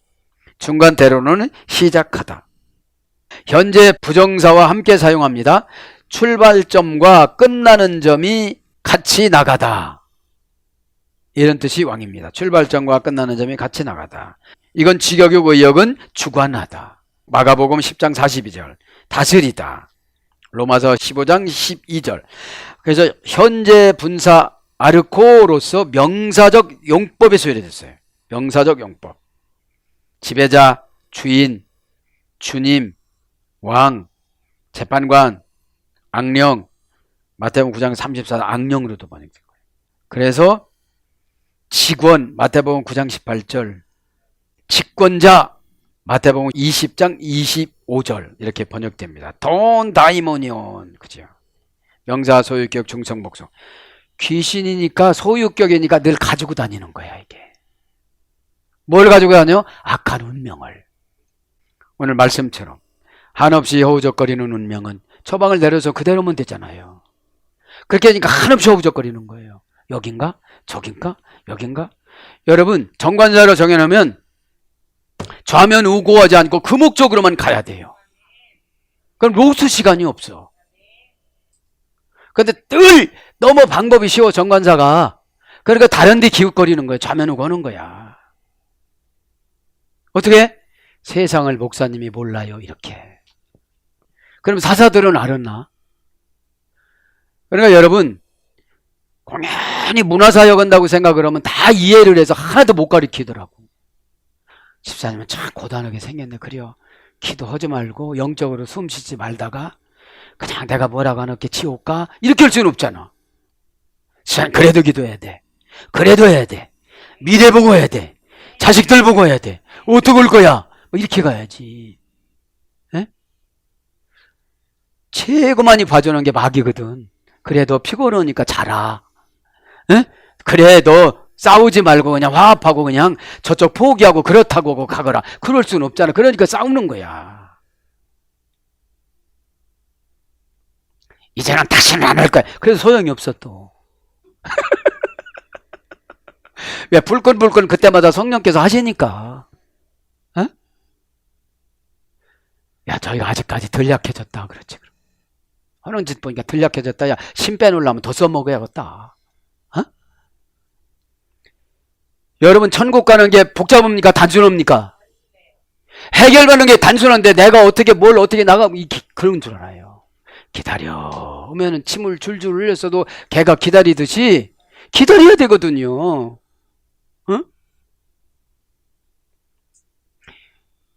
중간대로는 시작하다. 현재 부정사와 함께 사용합니다. 출발점과 끝나는 점이 같이 나가다. 이런 뜻이 왕입니다. 출발점과 끝나는 점이 같이 나가다. 이건 직역이고 의역은 주관하다. 마가복음 10장 42절. 다스리다. 로마서 15장 12절. 그래서 현재 분사 아르코로서 명사적 용법에서 유래됐어요. 명사적 용법. 지배자, 주인, 주님, 왕, 재판관, 악령. 마태복음 9장 34절 악령으로도 번역된 거예요. 그래서 직원 마태복음 9장 18절, 직권자 마태복음 20장 25절 이렇게 번역됩니다. 돈 다이모니온, 그죠? 명사 소유격 중성 복수. 귀신이니까 소유격이니까 늘 가지고 다니는 거야. 이게 뭘 가지고 다녀? 악한 운명을. 오늘 말씀처럼 한없이 허우적거리는 운명은 처방을 내려서 그대로면 되잖아요. 그렇게 하니까 한없이 허우적거리는 거예요. 여긴가? 저긴가? 여긴가? 여러분, 정관사로 정해놓으면 좌면 우고하지 않고 그 목적으로만 가야 돼요. 그럼 로스 시간이 없어. 근데 늘 너무 방법이 쉬워, 정관사가. 그러니까 다른 데 기웃거리는 거예요. 좌면 우고하는 거야. 어떻게? 세상을 목사님이 몰라요, 이렇게. 그럼 사사들은 알았나? 그러니까 여러분, 공연히 문화사역 한다고 생각을 하면 다 이해를 해서 하나도 못 가르치더라고. 집사님은 참 고단하게 생겼네. 그래요. 기도하지 말고 영적으로 숨 쉬지 말다가 그냥 내가 뭐라고 하나 이렇게 치울까? 이렇게 할 수는 없잖아. 집사님 그래도 기도해야 돼. 그래도 해야 돼. 미래 보고 해야 돼. 자식들 보고 해야 돼. 어떻게 올 거야? 뭐 이렇게 가야지. 에? 최고 많이 봐주는 게 마귀거든. 그래 너 피곤하니까 자라. 에? 그래 너 싸우지 말고 그냥 화합하고 그냥 저쪽 포기하고 그렇다고 가거라. 그럴 수는 없잖아. 그러니까 싸우는 거야. 이제는 다시는 안 할 거야. 그래서 소용이 없어 또. 왜 불끈불끈 그때마다 성령께서 하시니까. 어? 야 저희가 아직까지 덜 약해졌다. 그렇지. 하는 짓 보니까 덜 약해졌다. 야 심 빼놓으려면 더 써먹어야겠다. 어? 여러분 천국 가는 게 복잡합니까? 단순합니까? 해결하는 게 단순한데 내가 어떻게 뭘 어떻게 나가 그런 줄 알아요. 기다려 오면은 침을 줄줄 흘렸어도 개가 기다리듯이 기다려야 되거든요. 응?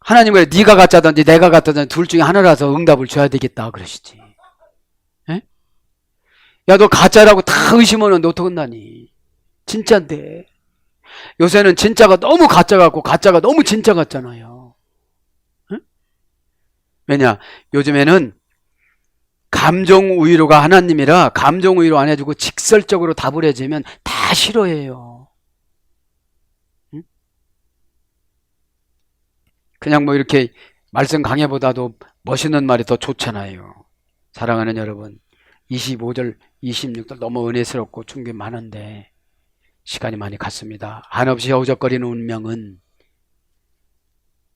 하나님은 네가 가짜든지 내가 가짜든지 둘 중에 하나라서 응답을 줘야 되겠다 그러시지. 에? 야 너 가짜라고 다 의심하는데 어떡한다니. 진짜인데. 요새는 진짜가 너무 가짜 같고 가짜가 너무 진짜 같잖아요. 응? 왜냐 요즘에는 감정 우위로가 하나님이라 감정 우위로 안 해주고 직설적으로 답을 해주면 다 싫어해요. 응? 그냥 뭐 이렇게 말씀 강해보다도 멋있는 말이 더 좋잖아요. 사랑하는 여러분, 25절 26절 너무 은혜스럽고 충분히 많은데 시간이 많이 갔습니다. 한없이 허우적거리는 운명은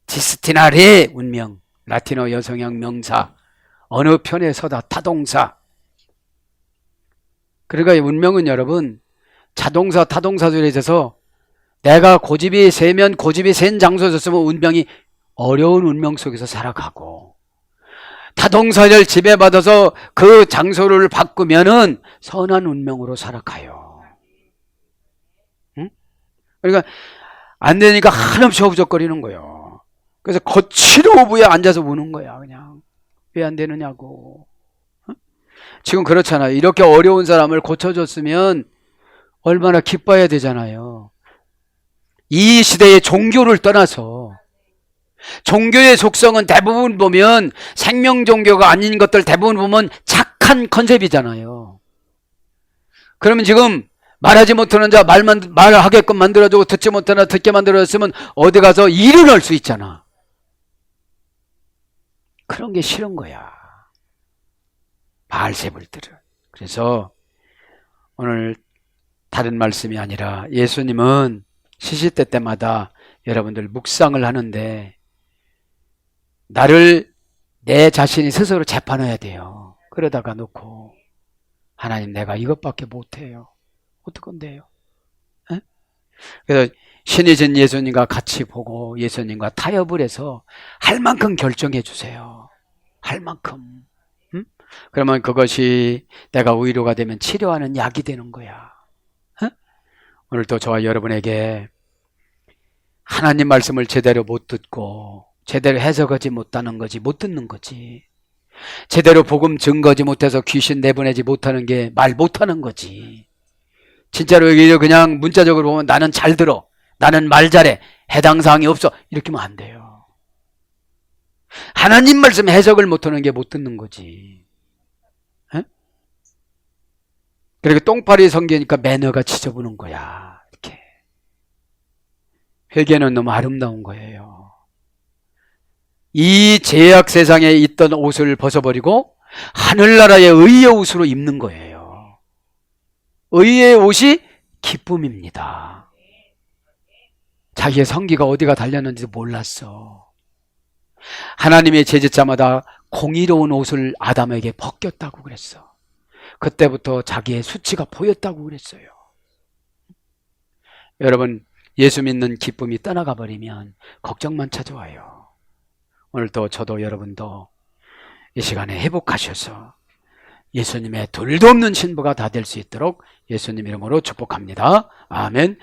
디스티나레 운명, 라틴어 여성형 명사, 어느 편에 서다 타동사. 그러니까 운명은 여러분 자동사 타동사 소리에 있어서 내가 고집이 세면 고집이 센 장소에서 운명이 어려운 운명 속에서 살아가고, 타동사를 지배받아서 그 장소를 바꾸면은 선한 운명으로 살아가요. 응? 그러니까 안 되니까 한없이 허우적거리는 거예요. 그래서 거칠어 오부에 앉아서 우는 거야. 그냥 왜 안 되느냐고. 응? 지금 그렇잖아요. 이렇게 어려운 사람을 고쳐줬으면 얼마나 기뻐해야 되잖아요. 이 시대의 종교를 떠나서, 종교의 속성은 대부분 보면 생명 종교가 아닌 것들 대부분 보면 착한 컨셉이잖아요. 그러면 지금 말하지 못하는 자 말하게끔 만들어주고 듣지 못하는 자 듣게 만들어줬으면 어디 가서 일을 할 수 있잖아. 그런 게 싫은 거야, 바알세불들은. 그래서 오늘 다른 말씀이 아니라 예수님은 시시때 때마다 여러분들 묵상을 하는데 나를 내 자신이 스스로 재판해야 돼요. 그러다가 놓고 하나님 내가 이것밖에 못해요. 어떡건데요? 에? 그래서 신이신 예수님과 같이 보고 예수님과 타협을 해서 할 만큼 결정해 주세요. 할 만큼. 응? 그러면 그것이 내가 위로가 되면 치료하는 약이 되는 거야. 에? 오늘도 저와 여러분에게 하나님 말씀을 제대로 못 듣고 제대로 해석하지 못하는 거지, 못 듣는 거지. 제대로 복음 증거하지 못해서 귀신 내보내지 못하는 게 말 못하는 거지. 진짜로 여기 그냥 문자적으로 보면 나는 잘 들어, 나는 말 잘해, 해당 사항이 없어, 이렇게 하면 안 돼요. 하나님 말씀 해석을 못하는 게 못 듣는 거지. 에? 그리고 똥파리 성기니까 매너가 지저분한 거야. 이렇게 회개는 너무 아름다운 거예요. 이 죄악 세상에 있던 옷을 벗어버리고 하늘나라의 의의 옷으로 입는 거예요. 의의 옷이 기쁨입니다. 자기의 성기가 어디가 달렸는지도 몰랐어. 하나님의 제자마다 공의로운 옷을 아담에게 벗겼다고 그랬어. 그때부터 자기의 수치가 보였다고 그랬어요. 여러분, 예수 믿는 기쁨이 떠나가 버리면 걱정만 찾아와요. 오늘도 저도 여러분도 이 시간에 회복하셔서 예수님의 둘도 없는 신부가 다 될 수 있도록 예수님 이름으로 축복합니다. 아멘.